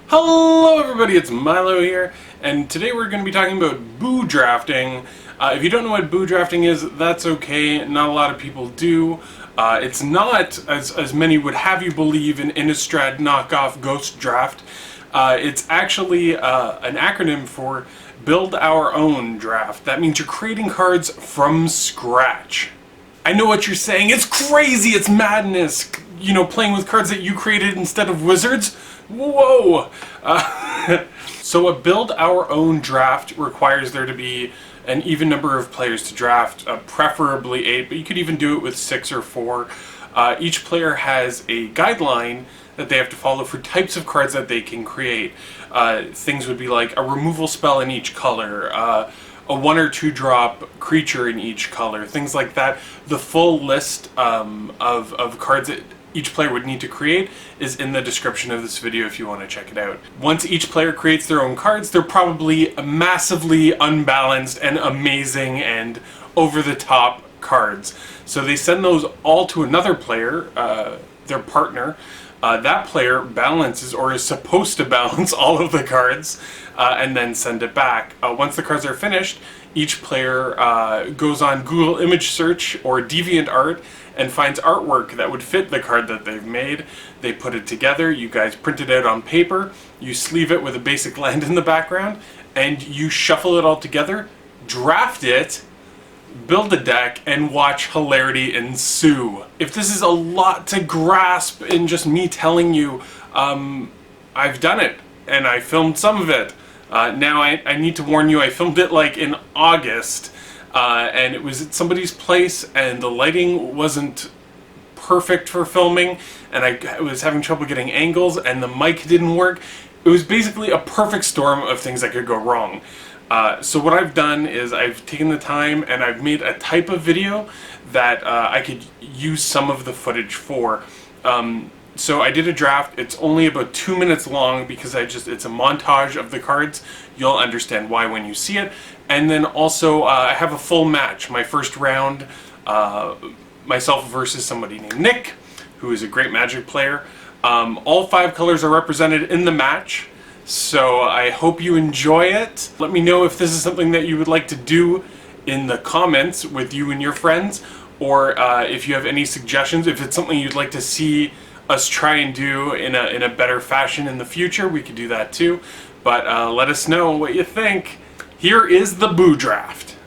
Hello everybody, it's Milo here, and today we're going to be talking about BOO drafting. If you don't know what BOO drafting is, that's okay, not a lot of people do. It's not, as many would have you believe, an Innistrad knockoff Ghost Draft. It's actually an acronym for Build Our Own Draft. That means you're creating cards from scratch. I know what you're saying, it's crazy, it's madness, you know, playing with cards that you created instead of wizards. Whoa! So a build our own draft requires there to be an even number of players to draft, preferably 8, but you could even do it with 6 or 4. Each player has a guideline that they have to follow for types of cards that they can create. Things would be like a removal spell in each color, a 1 or 2 drop creature in each color, things like that. The full list of cards that each player would need to create is in the description of this video if you want to check it out. Once each player creates their own cards, they're probably massively unbalanced and amazing and over-the-top cards. So they send those all to another player, their partner. That player balances, or is supposed to balance, all of the cards and then send it back. Once the cards are finished, each player goes on Google image search or DeviantArt and finds artwork that would fit the card that they've made. They put it together, you guys print it out on paper, you sleeve it with a basic land in the background, and you shuffle it all together, draft it, build a deck, and watch hilarity ensue. If this is a lot to grasp in just me telling you, I've done it, and I filmed some of it. Now I need to warn you, I filmed it like in August, and it was at somebody's place, and the lighting wasn't perfect for filming, and I was having trouble getting angles, and the mic didn't work. It was basically a perfect storm of things that could go wrong. So what I've done is I've taken the time and I've made a type of video that I could use some of the footage for. So I did a draft. It's only about 2 minutes long because it's a montage of the cards. You'll understand why when you see it. And then also I have a full match. My first round, myself versus somebody named Nick, who is a great Magic player. All 5 colors are represented in the match. So I hope you enjoy it. Let me know if this is something that you would like to do in the comments with you and your friends, or if you have any suggestions, if it's something you'd like to see us try and do in a better fashion in the future, we could do that too. But let us know what you think. Here is the BOO Draft.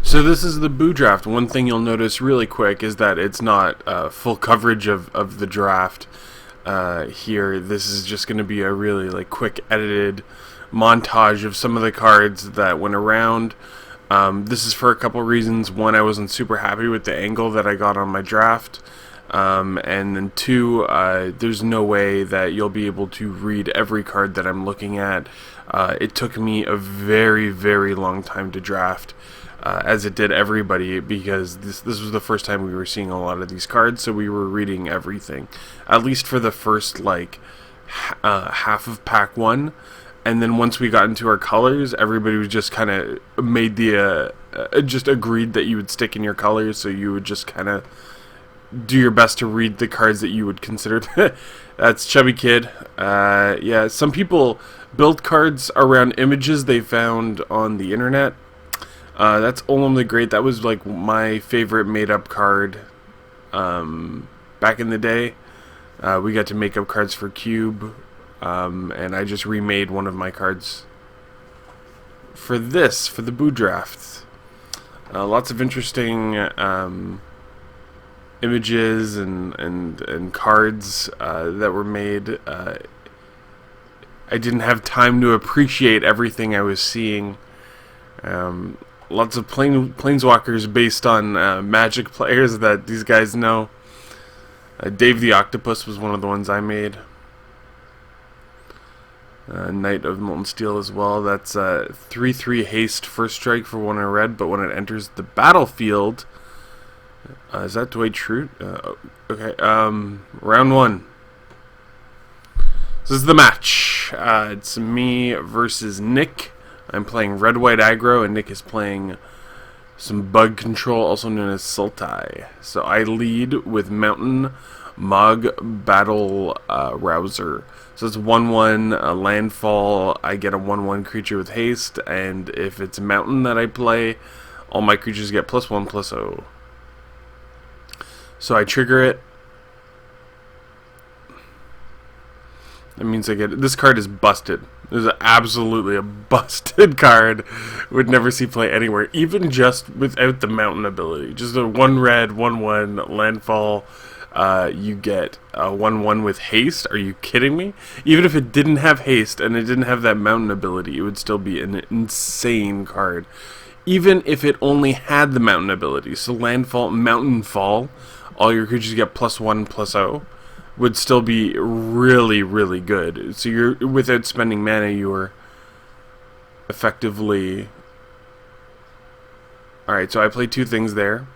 So this is the BOO Draft. One thing you'll notice really quick is that it's not full coverage of the draft. Here, this is just going to be a really quick edited montage of some of the cards that went around. This is for a couple reasons. One, I wasn't super happy with the angle that I got on my draft. And then 2, there's no way that you'll be able to read every card that I'm looking at. It took me a very, very long time to draft, as it did everybody, because this was the first time we were seeing a lot of these cards, so we were reading everything, at least for the first half of pack 1. And then once we got into our colors, everybody was just kind of made the just agreed that you would stick in your colors, so you would just kind of do your best to read the cards that you would consider. That's Chubby Kid. Yeah, some people build cards around images they found on the internet. That's Olam the Great. That was my favorite made-up card back in the day. We got to make up cards for Cube, and I just remade one of my cards for the BOO Draft. Lots of interesting images and cards that were made. I didn't have time to appreciate everything I was seeing. Lots of planeswalkers based on Magic players that these guys know. Dave the Octopus was one of the ones I made. Knight of Molten Steel as well. That's 3/3 haste first strike for 1 in red, but when it enters the battlefield, is that Dwight Schrute? Okay. Round 1. This is the match. It's me versus Nick. I'm playing red-white aggro, and Nick is playing some bug control, also known as Sultai. So I lead with Mountain Mog Battle Rouser. So it's 1/1 landfall. I get a 1/1 creature with haste, and if it's a mountain that I play, all my creatures get +1/+0. So I trigger it. That means I get... This card is busted. This is absolutely a busted card. Would never see play anywhere, even just without the mountain ability. Just a 1 red, 1/1 landfall. You get a 1/1 with haste. Are you kidding me? Even if it didn't have haste and it didn't have that mountain ability, it would still be an insane card. Even if it only had the mountain ability. So landfall, mountain fall, all your creatures get +1/+0. Would still be really, really good. So you're, without spending mana, you're effectively... Alright, so I played 2 things there.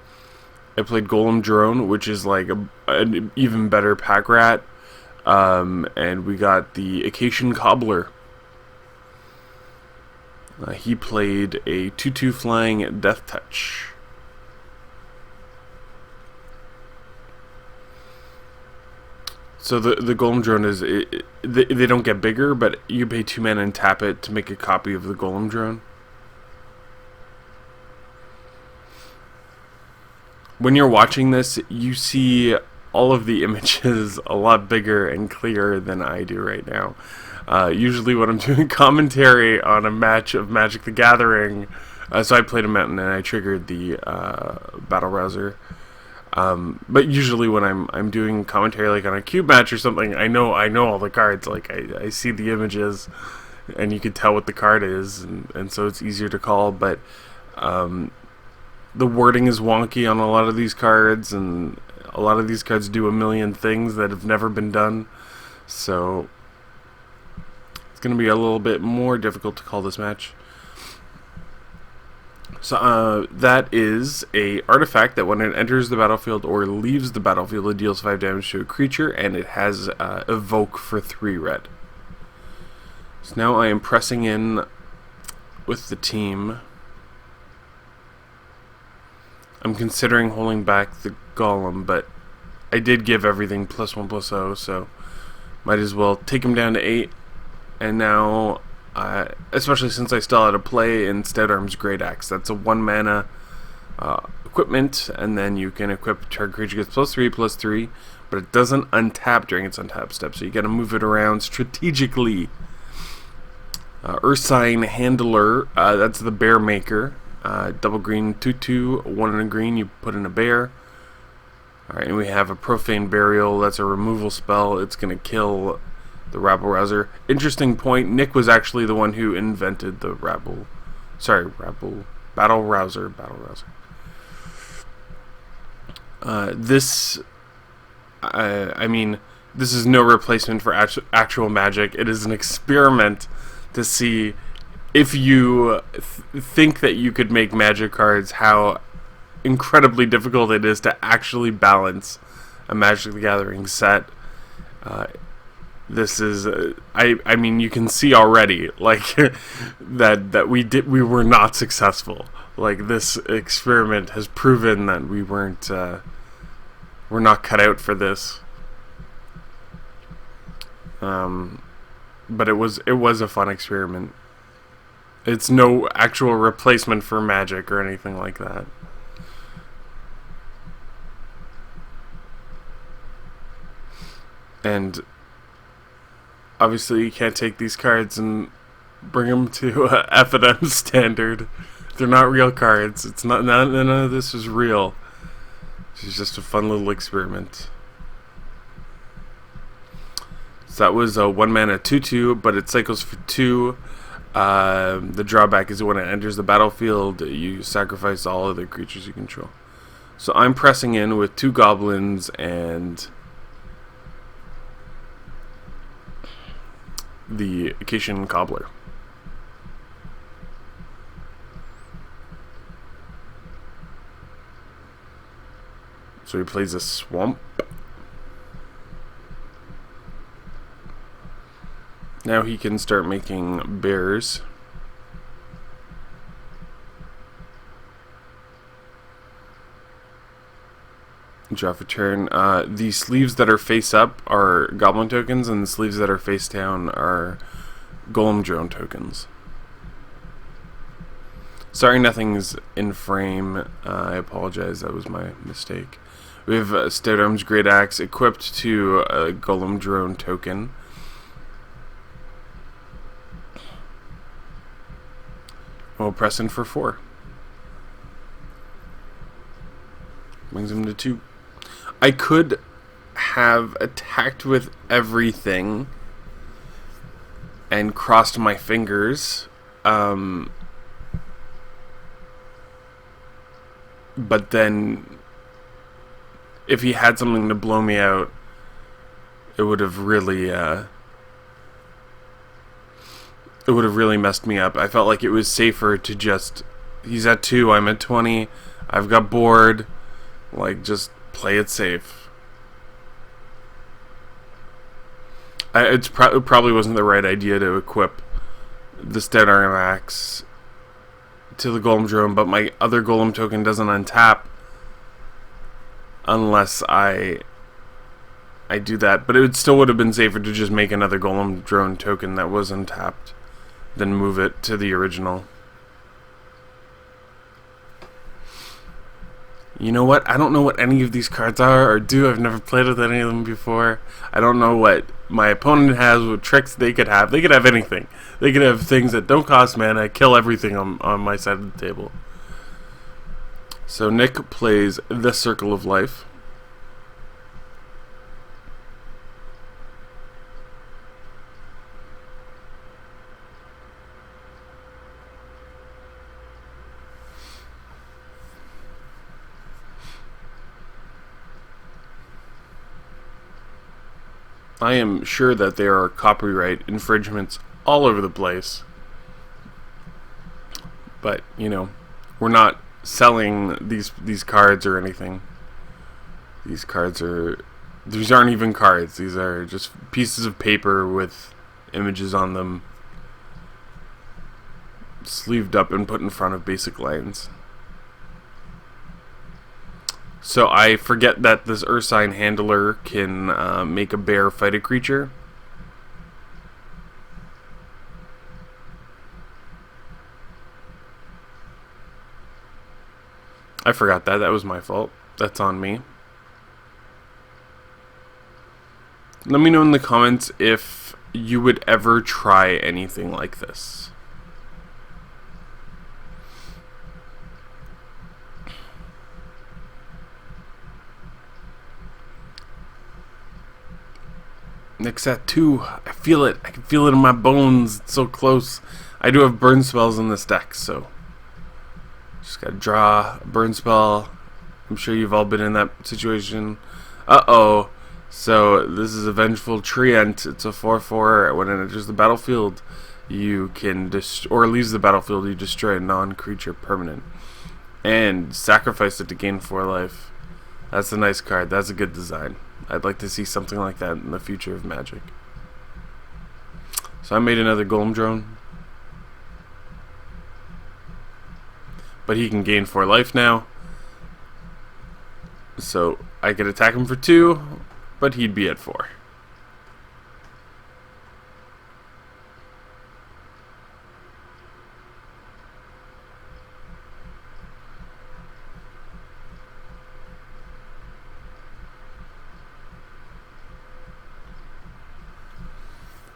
I played Golem Drone, which is like an even better pack rat. And we got the Acacian Cobbler. He played a 2/2 flying Death Touch. So the Golem Drone is... they don't get bigger, but you pay 2 mana and tap it to make a copy of the Golem Drone. When you're watching this, you see all of the images a lot bigger and clearer than I do right now. Usually when I'm doing commentary on a match of Magic the Gathering, so I played a mountain and I triggered the Battle Rouser. But usually when I'm doing commentary like on a cube match or something, I know all the cards. Like I see the images and you can tell what the card is, and so it's easier to call. But the wording is wonky on a lot of these cards, and a lot of these cards do a million things that have never been done. So it's going to be a little bit more difficult to call this match. So that is a artifact that when it enters the battlefield or leaves the battlefield, it deals 5 damage to a creature, and it has evoke for 3 red. So now I am pressing in with the team. I'm considering holding back the Golem, but I did give everything +1/+0, so might as well take him down to 8. And now... especially since I still had to play in Stout Arm's Great Axe. That's a 1 mana equipment, and then you can equip target creature gets +3/+3, but it doesn't untap during its untap step, so you gotta move it around strategically. Ursine Handler, that's the Bear Maker. Double green 2/2, 1 and a green, you put in a bear. Alright, and we have a Profane Burial, that's a removal spell. It's gonna kill the Rabble Rouser. Interesting point, Nick was actually the one who invented the Battle Rouser. I mean, this is no replacement for actual Magic. It is an experiment to see if you think that you could make Magic cards, how incredibly difficult it is to actually balance a Magic the Gathering set. This is, I mean, you can see already, like, that we were not successful. Like, this experiment has proven that we're not cut out for this. But it was a fun experiment. It's no actual replacement for Magic or anything like that. And obviously you can't take these cards and bring them to F&M standard. They're not real cards. It's not, none of this is real. It's just a fun little experiment. So that was a 1 mana 2/2, but it cycles for 2. The drawback is when it enters the battlefield, you sacrifice all other creatures you control. So I'm pressing in with 2 goblins and the Acacian Cobbler. So he plays a Swamp. Now he can start making bears. Draw for turn. The sleeves that are face up are goblin tokens, and the sleeves that are face down are golem drone tokens. Sorry, nothing's in frame. I apologize. That was my mistake. We have Stout Arms Great Axe equipped to a golem drone token. We'll press in for 4. Brings him to 2. I could have attacked with everything and crossed my fingers, but then if he had something to blow me out, it would have really messed me up. I felt like it was safer to just, he's at 2, I'm at 20, I've got bored, like, just play it safe. It probably wasn't the right idea to equip the Stout Arm Axe to the Golem Drone, but my other Golem token doesn't untap unless I do that. But it still would have been safer to just make another Golem Drone token that was untapped than move it to the original. You know what? I don't know what any of these cards are or do. I've never played with any of them before. I don't know what my opponent has, what tricks they could have. They could have anything. They could have things that don't cost mana, kill everything on my side of the table. So Nick plays the Circle of Life. I am sure that there are copyright infringements all over the place. But, you know, we're not selling these cards or anything. These aren't even cards. These are just pieces of paper with images on them, sleeved up and put in front of basic lines. So I forget that this Ursine Handler can make a bear fight a creature. I forgot that. That was my fault. That's on me. Let me know in the comments if you would ever try anything like this. Nick's at 2. I feel it. I can feel it in my bones. It's so close. I do have burn spells in this deck, so just gotta draw a burn spell. I'm sure you've all been in that situation. Uh-oh. So this is a Vengeful Treant. It's a 4/4. When it enters the battlefield, you can or leaves the battlefield, you destroy a non-creature permanent and sacrifice it to gain 4 life. That's a nice card. That's a good design. I'd like to see something like that in the future of Magic. So I made another Golem Drone. But he can gain 4 life now. So I could attack him for 2, but he'd be at 4.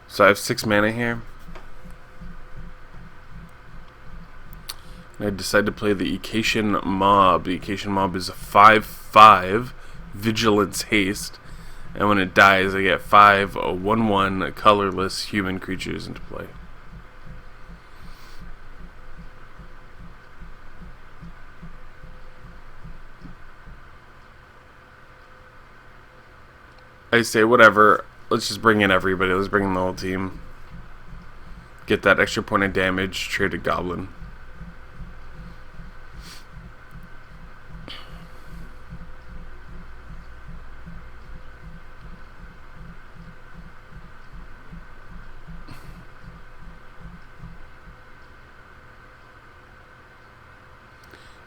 So I have 6 mana here. And I decided to play the Ecasian Mob. The Ecasian Mob is a 5/5 Vigilance Haste. And when it dies, I get 5 1/1 colorless human creatures into play. I say, whatever. Let's just bring in everybody. Let's bring in the whole team. Get that extra point of damage. Trade a goblin.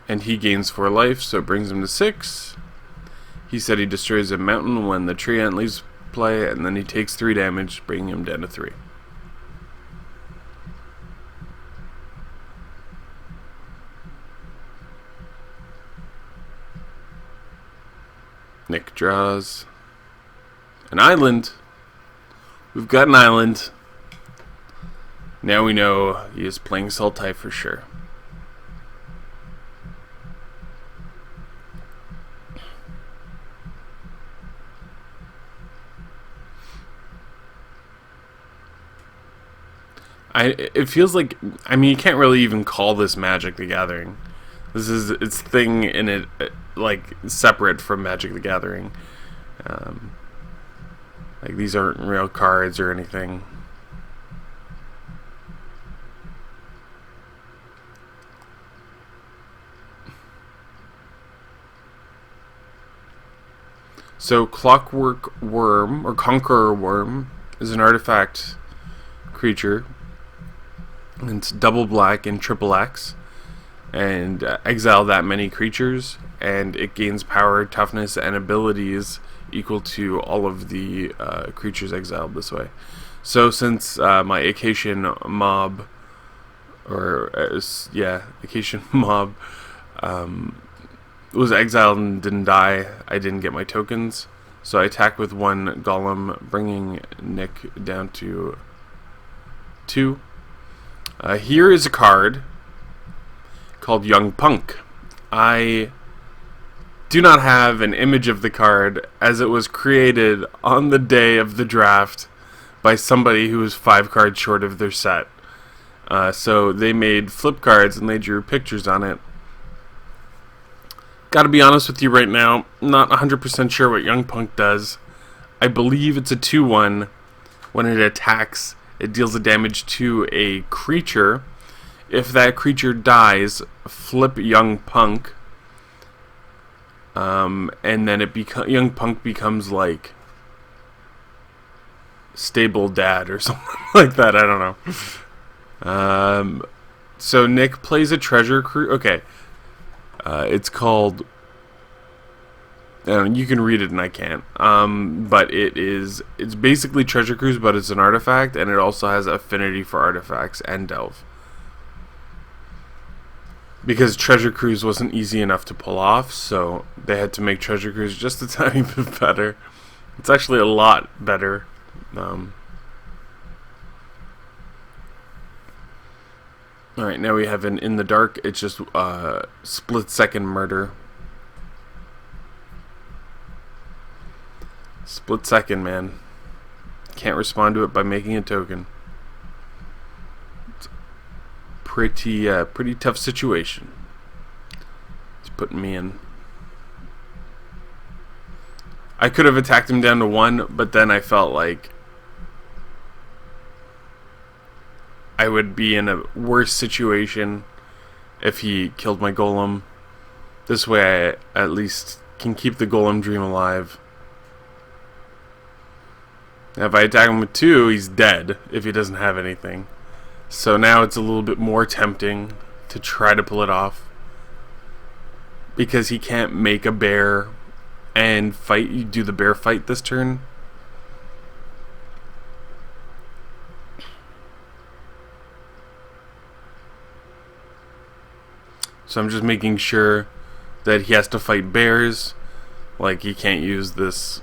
And he gains 4 life, so it brings him to 6. He said he destroys a mountain when the tree ant leaves play, and then he takes 3 damage, bringing him down to 3. Nick draws an island. We've got an island. Now we know he is playing Sultai for sure. It feels like, I mean, you can't really even call this Magic the Gathering. This is its thing in it, like, separate from Magic the Gathering. Like, these aren't real cards or anything. So, Clockwork Worm, or Conqueror Worm, is an artifact creature. It's double black and triple X, and exile that many creatures, and it gains power, toughness, and abilities equal to all of the creatures exiled this way. So since my Acacian mob, Acacian mob was exiled and didn't die, I didn't get my tokens. So I attack with 1 golem, bringing Nick down to 2. Here is a card called Young Punk. I do not have an image of the card, as it was created on the day of the draft by somebody who was 5 cards short of their set. So they made flip cards and they drew pictures on it. Gotta be honest with you right now, not 100% sure what Young Punk does. I believe it's a 2/1. When it attacks, it deals a damage to a creature. If that creature dies, flip Young Punk. And then Young Punk becomes like Stable Dad or something like that. I don't know. So Nick plays a Treasure Cruise. Okay. It's called... you can read it and I can't. But it's basically Treasure Cruise, but it's an artifact, and it also has affinity for artifacts and Delve. Because Treasure Cruise wasn't easy enough to pull off, so they had to make Treasure Cruise just a tiny bit better. It's actually a lot better. Alright, now we have an In the Dark. It's just split-second murder. Split second, man. Can't respond to it by making a token. It's pretty tough situation. It's putting me in. I could have attacked him down to 1, but then I felt like I would be in a worse situation if he killed my golem. This way I at least can keep the golem dream alive. Now if I attack him with 2, he's dead if he doesn't have anything. So now it's a little bit more tempting to try to pull it off, because he can't make a bear and fight. You do the bear fight this turn. So I'm just making sure that he has to fight bears. Like, he can't use this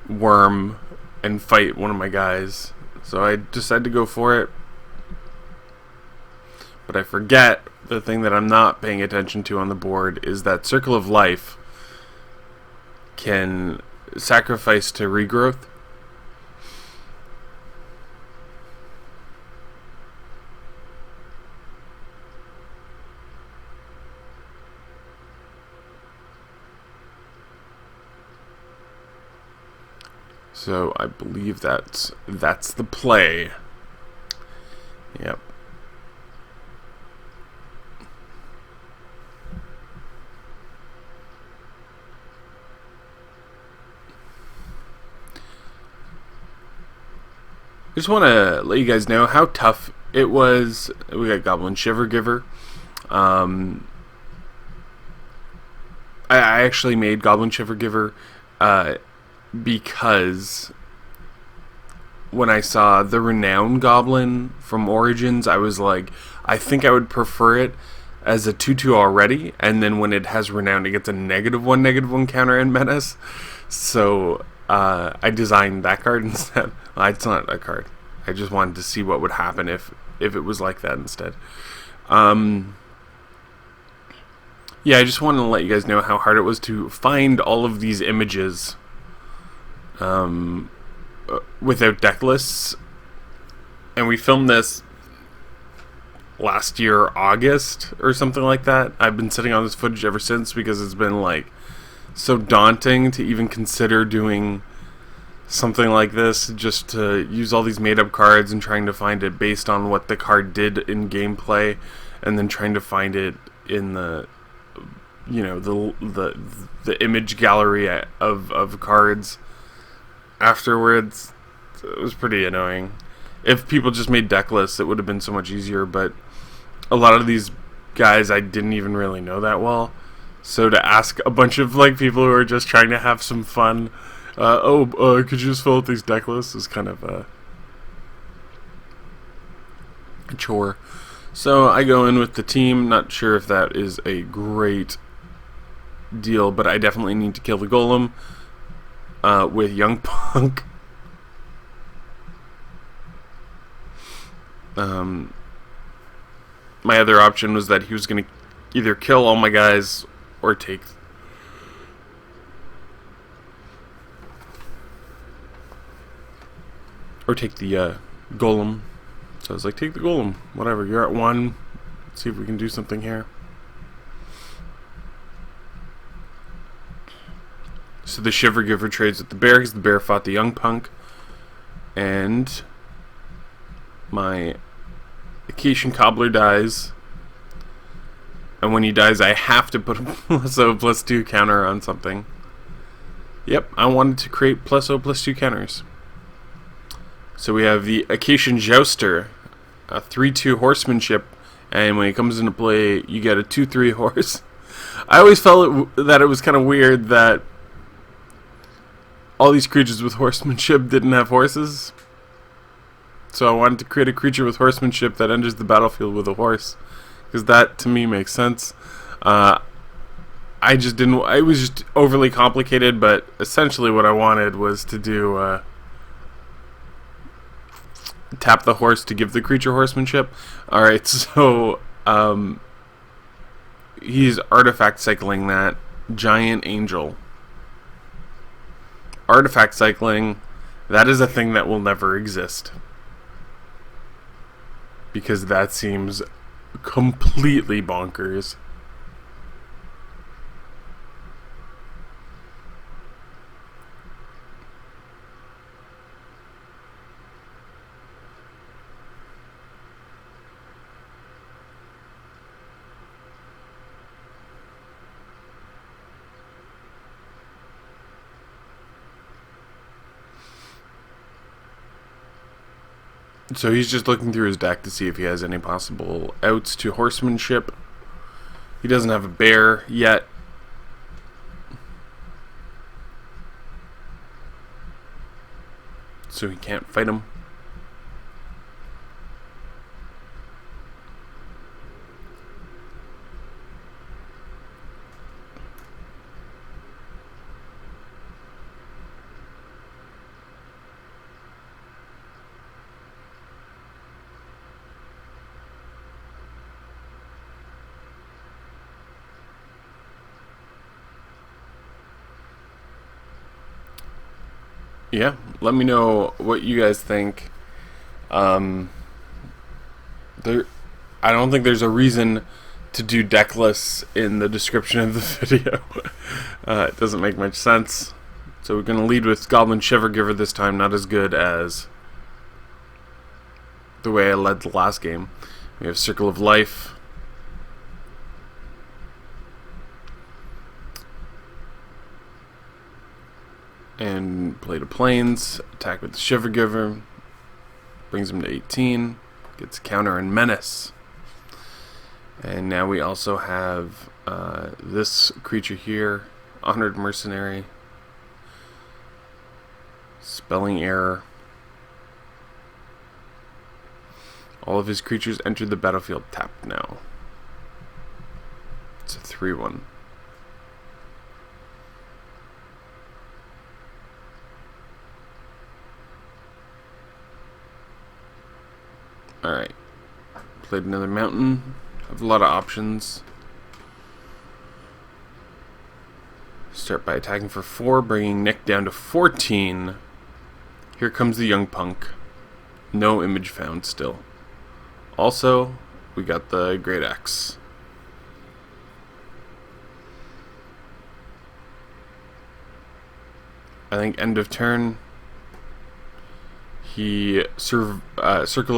worm and fight one of my guys. So I decided to go for it. But I forget the thing that I'm not paying attention to on the board is that Circle of Life can sacrifice to regrowth. So I believe that's the play. Yep. I just want to let you guys know how tough it was. We got Goblin Shiver Giver. I actually made Goblin Shivergiver because when I saw the Renown Goblin from Origins, I was like, I think I would prefer it as a 2/2 already, and then when it has Renown, it gets a -1/-1 counter and menace. So I designed that card instead. Well, it's not a card. I just wanted to see what would happen if it was like that instead. Yeah, I just wanted to let you guys know how hard it was to find all of these images without deck lists. And we filmed this last year, August, or something like that. I've been sitting on this footage ever since because it's been like so daunting to even consider doing something like this, just to use all these made-up cards and trying to find it based on what the card did in gameplay, and then trying to find it in the, you know, the image gallery of cards afterwards. It was pretty annoying. If people just made deck lists, it would have been so much easier, but a lot of these guys I didn't even really know that well. So to ask a bunch of like people who are just trying to have some fun, could you just fill out these deck lists, is kind of a chore. So I go in with the team. Not sure if that is a great deal, but I definitely need to kill the golem with Young Punk. My other option was that he was going to either kill all my guys or take the golem. So I was like, take the golem, whatever, you're at 1, let's see if we can do something here. So the Shivergiver trades with the bear because the bear fought the Young Punk, and my Acacian Cobbler dies, and when he dies I have to put a +0/+2 counter on something. Yep, I wanted to create +0/+2 counters. So we have the Acacian Jouster, a 3/2 horsemanship, and when he comes into play you get a 2/3 horse. I always felt that it was kind of weird that all these creatures with horsemanship didn't have horses. So I wanted to create a creature with horsemanship that enters the battlefield with a horse, because that to me makes sense. I just didn't. It was just overly complicated, but essentially what I wanted was to do tap the horse to give the creature horsemanship. Alright, so he's artifact cycling that giant angel. Artifact cycling, that is a thing that will never exist, because that seems completely bonkers. So he's just looking through his deck to see if he has any possible outs to horsemanship. He doesn't have a bear yet. So he can't fight him. Yeah, let me know what you guys think. I don't think there's a reason to do deck lists in the description of the video. It doesn't make much sense. So we're going to lead with Goblin Shivergiver this time, not as good as the way I led the last game. We have Circle of Life. And play to Plains, attack with the Shivergiver, brings him to 18, gets counter and menace. And now we also have this creature here, Honored Mercenary, spelling error. All of his creatures enter the battlefield tapped now. It's a 3/1. Alright. Played another mountain. Have a lot of options. Start by attacking for 4, bringing Nick down to 14. Here comes the young punk. No image found still. Also, we got the Great Axe. I think end of turn, he Circle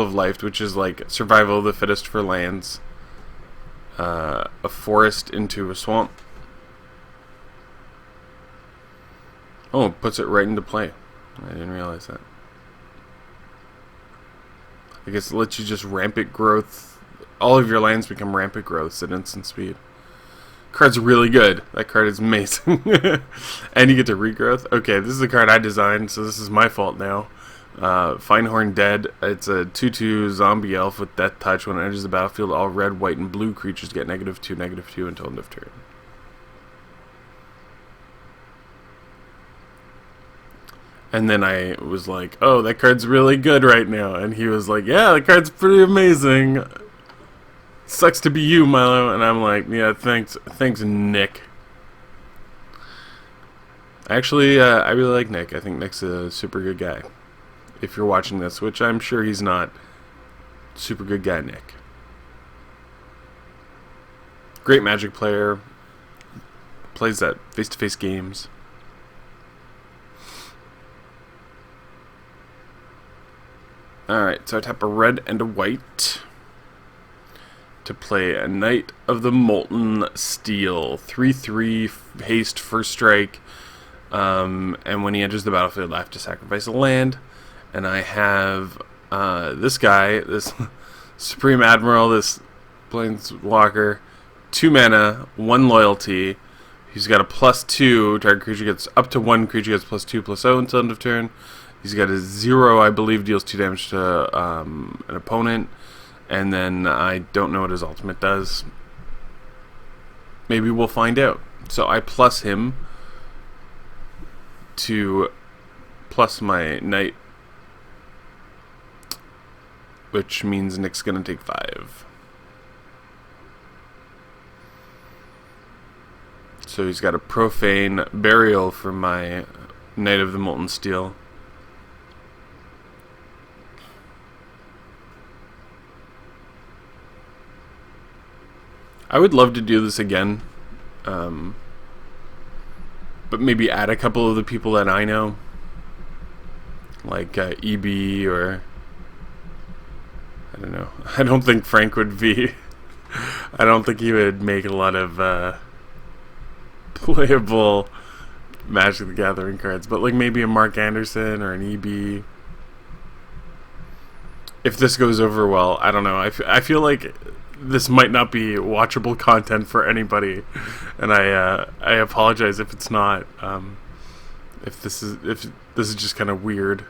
of Life, which is like survival of the fittest for lands. A forest into a swamp. Oh, it puts it right into play. I didn't realize that. I guess it lets you just rampant growth. All of your lands become rampant growths at instant speed. Card's really good. That card is amazing. And you get to regrowth. Okay, this is the card I designed, so this is my fault now. Finehorn Dead. It's a 2/2 zombie elf with Death Touch. When it enters the battlefield, all red, white, and blue creatures get -2/-2 until end of turn. And then I was like, oh, that card's really good right now. And he was like, yeah, that card's pretty amazing. Sucks to be you, Milo. And I'm like, yeah, thanks, Nick. Actually, I really like Nick. I think Nick's a super good guy. If you're watching this, which I'm sure he's not. Super good guy, Nick. Great Magic player. Plays that face-to-face games. Alright, so I tap a red and a white to play a Knight of the Molten Steel. 3/3 haste first strike. And when he enters the battlefield, I have to sacrifice a land. And I have this guy, this Supreme Admiral, this Planeswalker, 2 mana, 1 loyalty. He's got a +2. Target creature gets up to 1 creature gets +2/+0 until end of turn. He's got a 0, I believe, deals 2 damage to an opponent. And then I don't know what his ultimate does. Maybe we'll find out. So I plus him to plus my knight, which means Nick's going to take 5. So he's got a Profane Burial for my Knight of the Molten Steel. I would love to do this again, but maybe add a couple of the people that I know, like EB or I don't know. I don't think Frank would be. I don't think he would make a lot of playable Magic the Gathering cards, but like maybe a Mark Anderson or an EB. If this goes over well, I don't know. I feel like this might not be watchable content for anybody, and I apologize if it's not. If this is just kind of weird,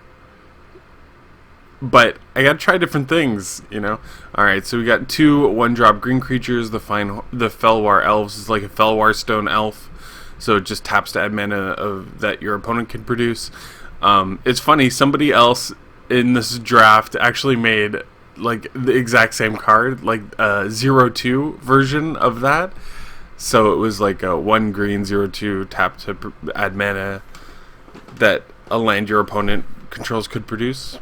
but I gotta try different things, you know. All right, so we got 2 1-drop green creatures. The Felwar Elves is like a Felwar Stone Elf, so it just taps to add mana that your opponent can produce. It's funny, somebody else in this draft actually made like the exact same card, like a 0/2 version of that. So it was like a 1 green 0/2 tap to add mana that a land your opponent controls could produce.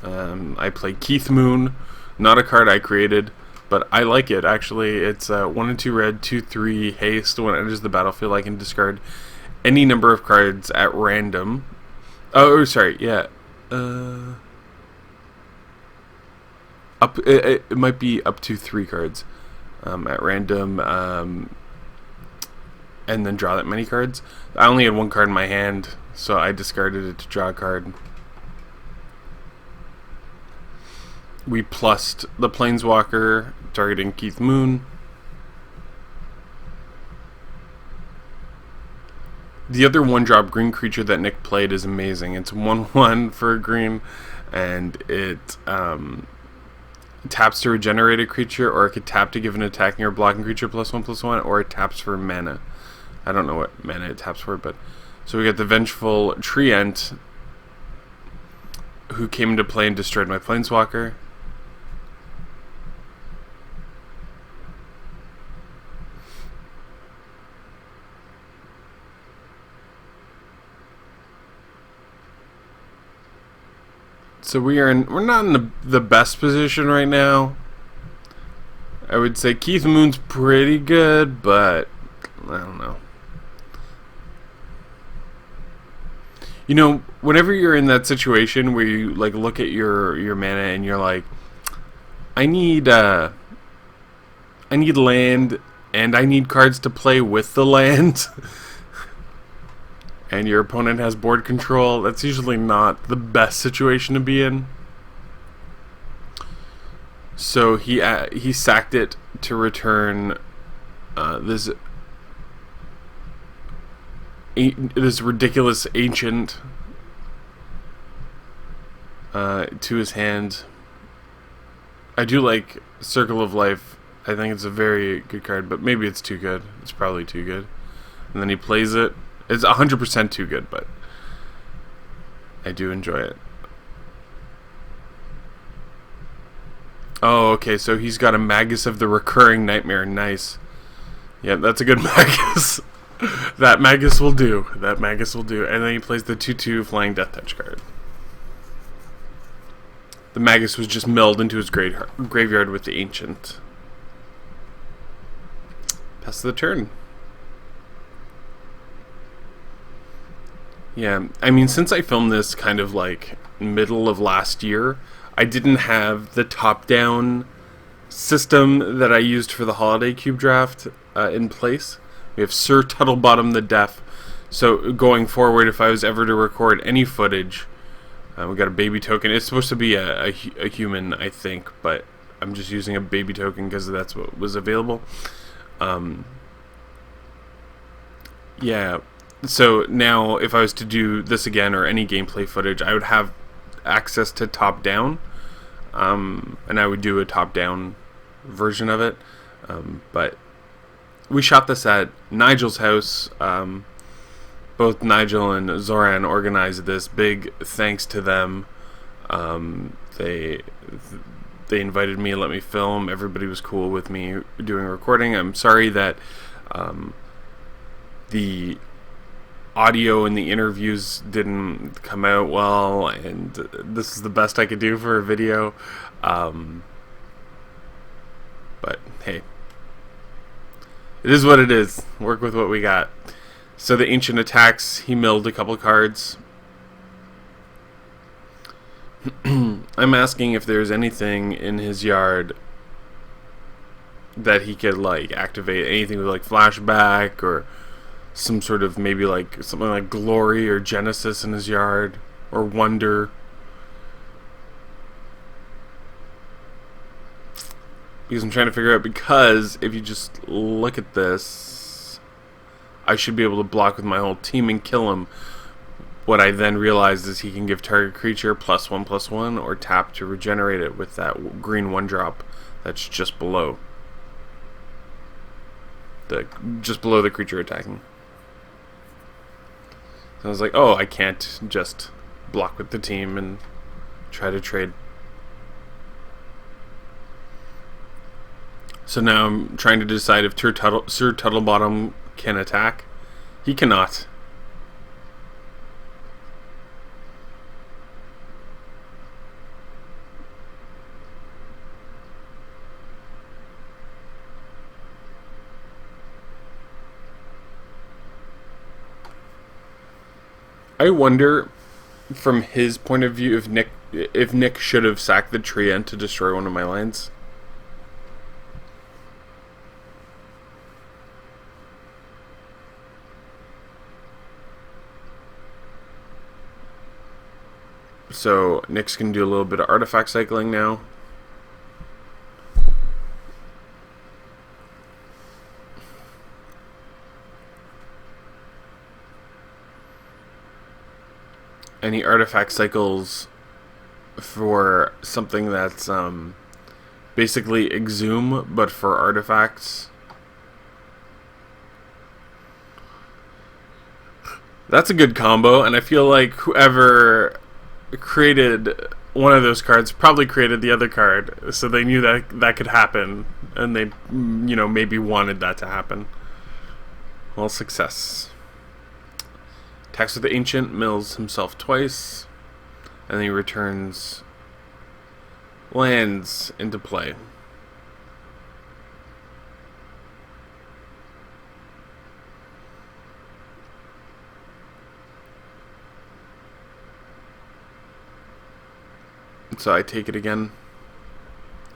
I play Keith Moon, not a card I created, but I like it actually. It's 1 and 2 red, 2/3 haste. When it enters the battlefield, I can discard any number of cards at random. Oh, sorry, yeah. It might be up to 3 cards at random, and then draw that many cards. I only had 1 card in my hand, so I discarded it to draw a card. We plussed the Planeswalker, targeting Keith Moon. The other 1-drop green creature that Nick played is amazing. It's 1/1 for a green, and it taps to regenerate a creature, or it could tap to give an attacking or blocking creature +1/+1, or it taps for mana. I don't know what mana it taps for, but so we got the Vengeful Treant, who came into play and destroyed my Planeswalker. So we're not in the best position right now. I would say Keith Moon's pretty good, but I don't know. You know, whenever you're in that situation where you like look at your mana and you're like, I need land and I need cards to play with the land. And your opponent has board control, that's usually not the best situation to be in. So he sacked it to return this ridiculous ancient to his hand. I do like Circle of Life. I think it's a very good card, but maybe it's too good. It's probably too good. And then he plays it. It's 100% too good, but I do enjoy it. Oh, okay, so he's got a Magus of the Recurring Nightmare. Nice. Yeah, that's a good Magus. That Magus will do. That Magus will do. And then he plays the 2/2 Flying Death Touch card. The Magus was just milled into his graveyard with the Ancient. Pass the turn. Yeah, I mean, since I filmed this kind of like middle of last year, I didn't have the top-down system that I used for the Holiday Cube draft in place. We have Sir Tuttlebottom the Deaf. So going forward, if I was ever to record any footage, we got a baby token. It's supposed to be a human, I think, but I'm just using a baby token because that's what was available. Yeah. So now, if I was to do this again or any gameplay footage, I would have access to top-down, and I would do a top-down version of it. But we shot this at Nigel's house. Both Nigel and Zoran organized this. Big thanks to them. They invited me, let me film. Everybody was cool with me doing a recording. I'm sorry that the audio in the interviews didn't come out well, and this is the best I could do for a video. But hey, it is what it is. Work with what we got. So the Ancient attacks, he milled a couple cards. I'm asking if there's anything in his yard that he could like activate, anything with like flashback or some sort of maybe like something like Glory or Genesis in his yard, or Wonder. Because I'm trying to figure out, because if you just look at this, I should be able to block with my whole team and kill him. What I then realized is he can give target creature +1/+1 or tap to regenerate it with that green 1-drop that's just below the creature attacking. I was like, oh, I can't just block with the team and try to trade. So now I'm trying to decide if Sir Tuttlebottom can attack. He cannot. I wonder, from his point of view, if Nick should have sacked the Treant to destroy one of my lands. So Nick's gonna do a little bit of artifact cycling now. any artifact cycles for something that's basically exhume, but for artifacts. That's a good combo, and I feel like whoever created one of those cards probably created the other card, so they knew that that could happen, and they, maybe wanted that to happen. Well, success. Attacks with the Ancient, mills himself twice, and then he returns lands into play. So I take it again.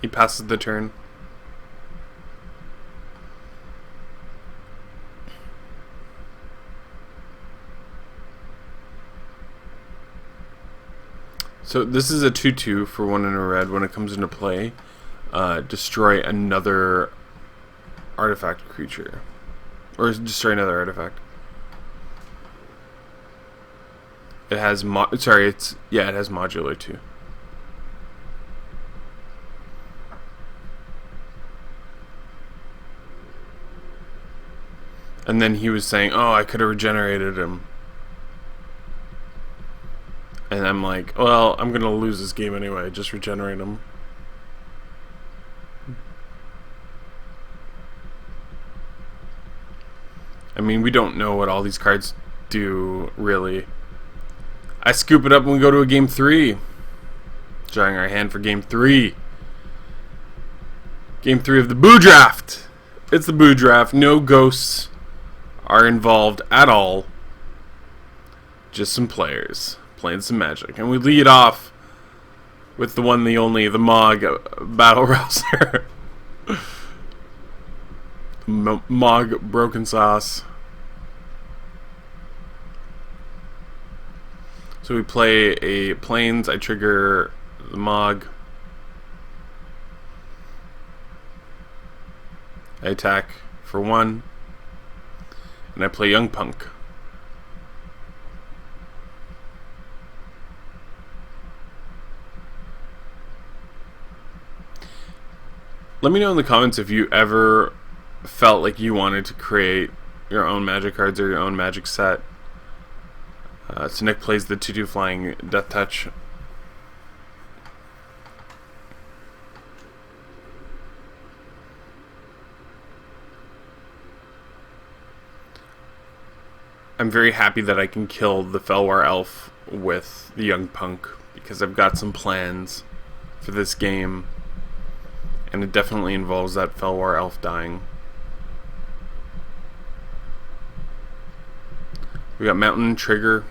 He passes the turn. So this is a 2/2 for 1 in a red. When it comes into play, destroy another artifact creature. Or destroy another artifact. It has it has modular too. And then he was saying, oh, I could have regenerated him. And I'm like, well, I'm going to lose this game anyway. Just regenerate him. I mean, we don't know what all these cards do, really. I scoop it up and we go to a game 3. Drawing our hand for game 3. Game 3 of the BOO Draft. It's the BOO Draft. No ghosts are involved at all. Just some players playing some Magic. And we lead off with the one, the only, the Mog Battle Rouser. Mog Broken Sauce. So we play a Plains. I trigger the Mog. I attack for 1. And I play Young Punk. Let me know in the comments if you ever felt like you wanted to create your own Magic cards or your own Magic set. So Nick plays the 2/2 flying Death Touch. I'm very happy that I can kill the Felwar Elf with the Young Punk, because I've got some plans for this game, and it definitely involves that Felwar Elf dying. We got Mountain Trigger.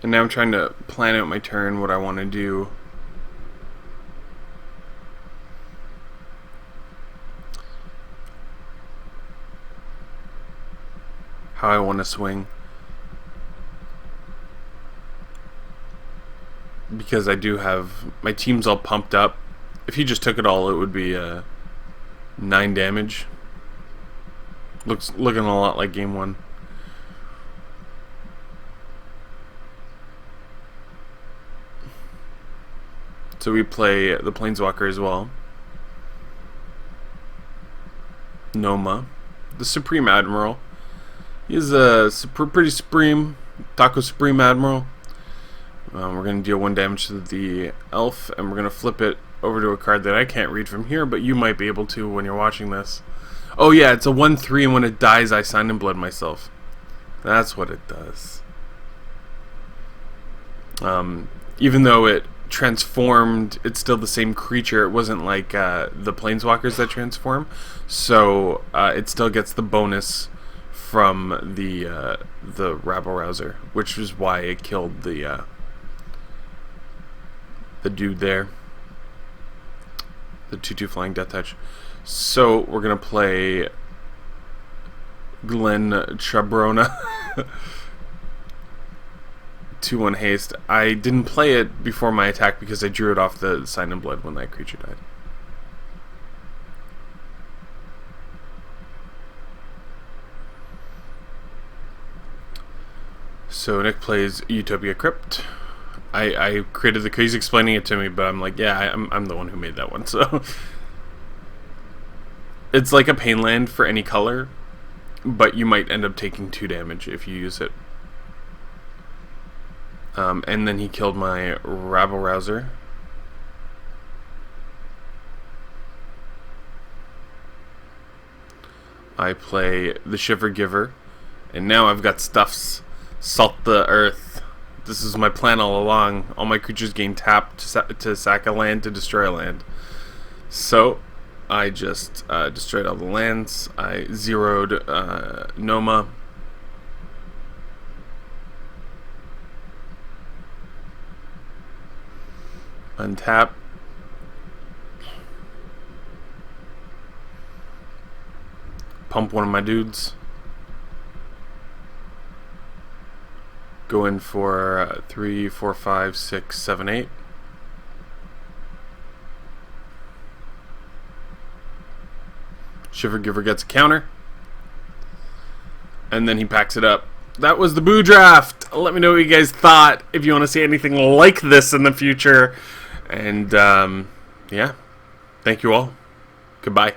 And now I'm trying to plan out my turn, what I want to do. How I want to swing. Because I do have my team's all pumped up. If he just took it all, it would be 9 damage. Looking a lot like game 1. So we play the Planeswalker as well. Noma, the Supreme Admiral. He's a pretty supreme, Taco Supreme Admiral. We're going to deal 1 damage to the elf, and we're going to flip it over to a card that I can't read from here, but you might be able to when you're watching this. Oh yeah, it's a 1/3, and when it dies, I sign and blood myself. That's what it does. Even though it transformed, it's still the same creature. It wasn't like the Planeswalkers that transform, so it still gets the bonus from the rabble rouser, which is why it killed the dude there, the 2/2 flying death touch. So we're gonna play Glen Chabrona. 2/1 haste. I didn't play it before my attack because I drew it off the Sign in Blood when that creature died. So Nick plays Utopia Crypt. I created the, he's explaining it to me, but I'm like, yeah, I'm the one who made that one. So it's like a pain land for any color, but you might end up taking 2 damage if you use it. And then he killed my rabble rouser. I play the Shiver Giver, and now I've got stuffs. Salt the earth. This is my plan all along. All my creatures gain tap to sack a land to destroy a land. So I just destroyed all the lands. I zeroed Noma. Untap. Pump one of my dudes. Go in for 3, 4, 5, 6, 7, 8. Shiver Giver gets a counter. And then he packs it up. That was the Boo Draft. Let me know what you guys thought. If you want to see anything like this in the future. And, yeah. Thank you all. Goodbye.